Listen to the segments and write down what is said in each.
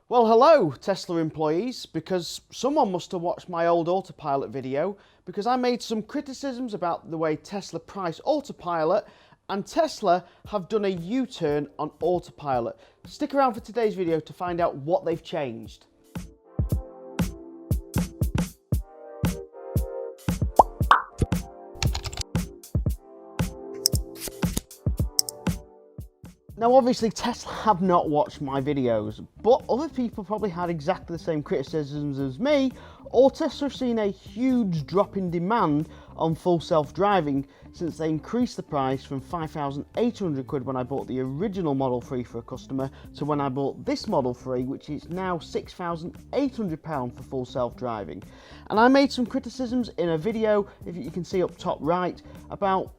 Well, hello Tesla employees, because someone must have watched my old Autopilot video, because I made some criticisms about the way Tesla price Autopilot, and Tesla have done a U-turn on Autopilot. Stick around for today's video to find out what they've changed. Now obviously Tesla have not watched my videos, but other people probably had exactly the same criticisms as me, or Tesla have seen a huge drop in demand on full self-driving since they increased the price from 5,800 quid when I bought the original Model 3 for a customer to when I bought this Model 3, which is now £6,800 for full self-driving. And I made some criticisms in a video, if you can see up top right, about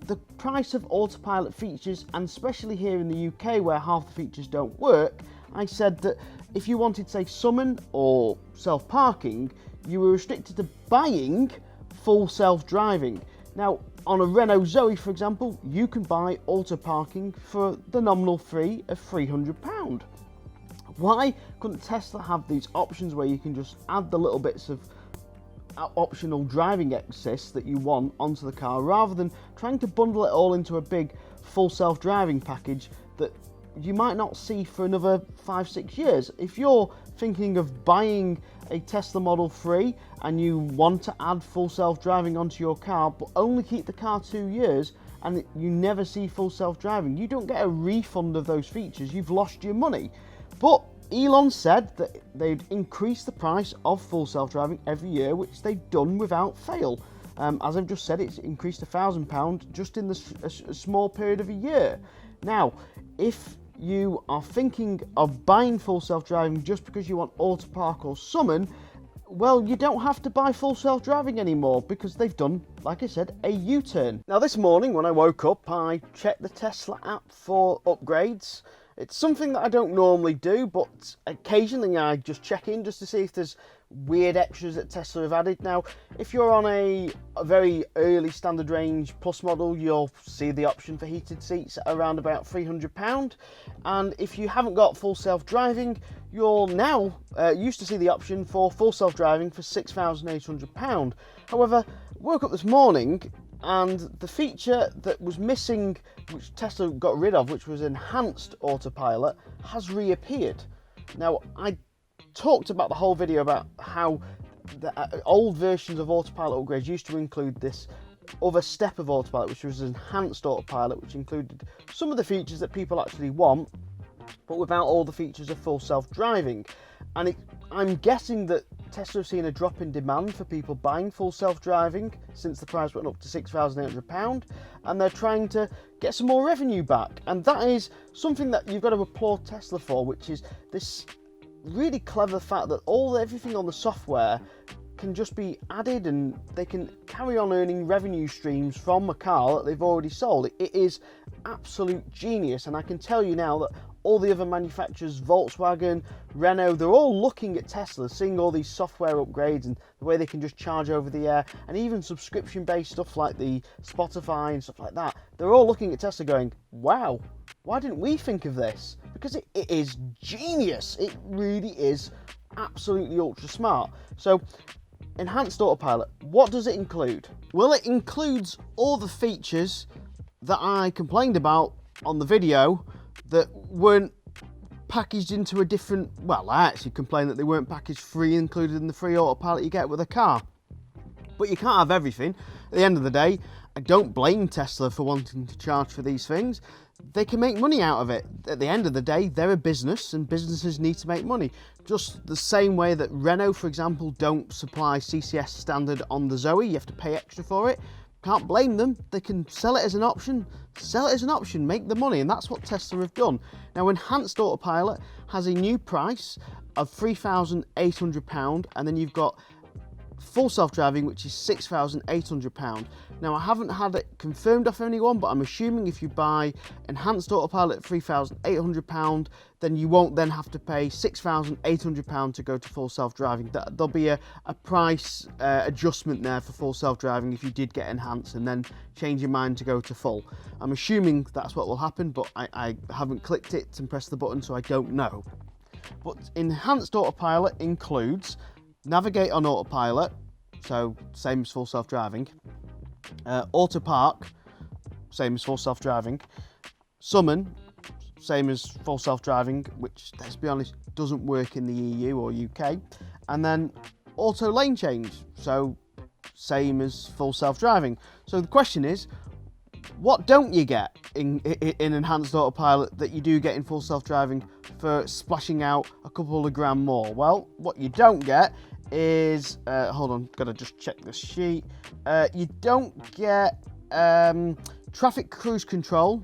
the price of Autopilot features, and especially here in the UK where half the features don't work. I said that if you wanted, say, summon or self-parking, you were restricted to buying full self-driving. Now, on a Renault Zoe, for example, you can buy auto-parking for the nominal fee of £300. Why couldn't Tesla have these options where you can just add the little bits of optional driving assist that you want onto the car, rather than trying to bundle it all into a big full self-driving package that you might not see for another 5-6 years? If you're thinking of buying a Tesla Model 3 and you want to add full self-driving onto your car but only keep the car 2 years and you never see full self-driving, you don't get a refund of those features, you've lost your money. But Elon said that they'd increase the price of full self-driving every year, which they've done without fail. As I've just said, it's increased £1,000 just in a small period of a year. Now, if you are thinking of buying full self-driving just because you want Autopark or Summon, well, you don't have to buy full self-driving anymore because they've done, like I said, a U-turn. Now, this morning when I woke up, I checked the Tesla app for upgrades. It's something that I don't normally do, but occasionally I just check in just to see if there's weird extras that Tesla have added. Now, if you're on a very early standard range plus model, you'll see the option for heated seats at around about £300. And if you haven't got full self-driving, you'll now used to see the option for full self-driving for £6,800. However, woke up this morning and the feature that was missing, which Tesla got rid of, which was Enhanced Autopilot, has reappeared. Now, I talked about the whole video about how the old versions of Autopilot upgrades used to include this other step of Autopilot, which was Enhanced Autopilot, which included some of the features that people actually want, but without all the features of full self-driving. And I'm guessing that Tesla have seen a drop in demand for people buying full self-driving since the price went up to £6,800, and they're trying to get some more revenue back. And that is something that you've got to applaud Tesla for, which is this really clever fact that everything on the software can just be added and they can carry on earning revenue streams from a car that they've already sold. It is absolute genius, and I can tell you now that all the other manufacturers, Volkswagen, Renault, they're all looking at Tesla, seeing all these software upgrades and the way they can just charge over the air, and even subscription-based stuff like the Spotify and stuff like that. They're all looking at Tesla going, wow, why didn't we think of this? Because it is genius. It really is absolutely ultra smart. So, Enhanced Autopilot, what does it include? Well, it includes all the features that I complained about on the video that weren't packaged into a different, well, I actually complained that they weren't packaged free, included in the free Autopilot you get with a car. But you can't have everything. At the end of the day, I don't blame Tesla for wanting to charge for these things. They can make money out of it. At the end of the day, they're a business and businesses need to make money. Just the same way that Renault, for example, don't supply CCS standard on the Zoe, you have to pay extra for it. Can't blame them. They can sell it as an option, make the money, and that's what Tesla have done. Now, Enhanced Autopilot has a new price of £3,800, and then you've got full self-driving, which is £6,800. Now, I haven't had it confirmed off anyone, but I'm assuming if you buy Enhanced Autopilot at £3,800, then you won't then have to pay £6,800 to go to full self-driving. There'll be a price adjustment there for full self-driving if you did get Enhanced and then change your mind to go to full. I'm assuming that's what will happen, but I haven't clicked it and pressed the button, so I don't know. But Enhanced Autopilot includes navigate on autopilot, so same as full self-driving, Autopark, same as full self-driving, summon, same as full self-driving, which, let's be honest, doesn't work in the EU or UK, and then auto lane change, so same as full self-driving. So the question is, what don't you get in Enhanced Autopilot that you do get in full self-driving for splashing out a couple of grand more? Well, what you don't get is, hold on, gotta just check this sheet. You don't get traffic cruise control.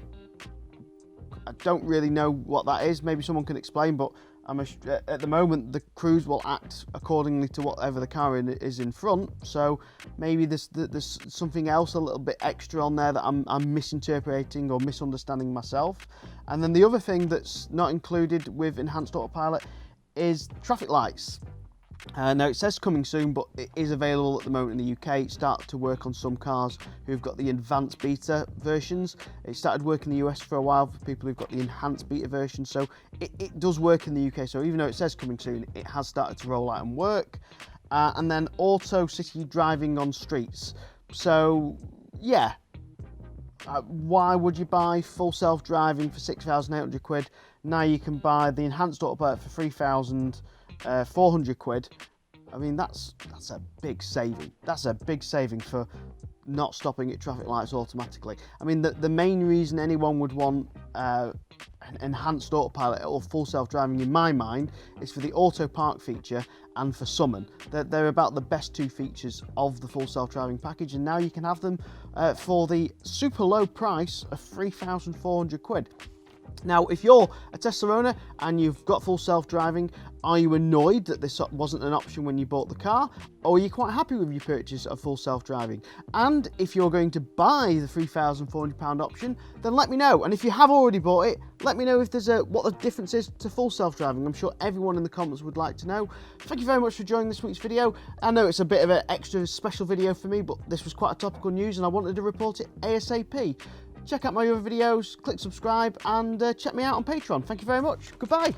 I don't really know what that is. Maybe someone can explain, but at the moment the cruise will act accordingly to whatever the car is in front. So maybe there's something else a little bit extra on there that I'm misinterpreting or misunderstanding myself. And then the other thing that's not included with Enhanced Autopilot is traffic lights. Now it says coming soon, but it is available at the moment in the UK. It started to work on some cars who've got the advanced beta versions. It started working in the US for a while for people who've got the enhanced beta version. So it does work in the UK. So even though it says coming soon, it has started to roll out and work. And then auto city driving on streets. So yeah, why would you buy full self-driving for 6,800 quid? Now you can buy the Enhanced Autopilot for 3,400 quid. I mean, that's a big saving. That's a big saving for not stopping at traffic lights automatically. I mean, the main reason anyone would want an Enhanced Autopilot or full self-driving in my mind is for the Autopark feature and for summon. They're about the best two features of the full self-driving package, and now you can have them for the super low price of 3,400 quid. Now, if you're a Tesla owner and you've got full self-driving, are you annoyed that this wasn't an option when you bought the car? Or are you quite happy with your purchase of full self-driving? And if you're going to buy the £3,400 option, then let me know. And if you have already bought it, let me know if there's what the difference is to full self-driving. I'm sure everyone in the comments would like to know. Thank you very much for joining this week's video. I know it's a bit of an extra special video for me, but this was quite a topical news and I wanted to report it ASAP. Check out my other videos, click subscribe, and check me out on Patreon. Thank you very much. Goodbye.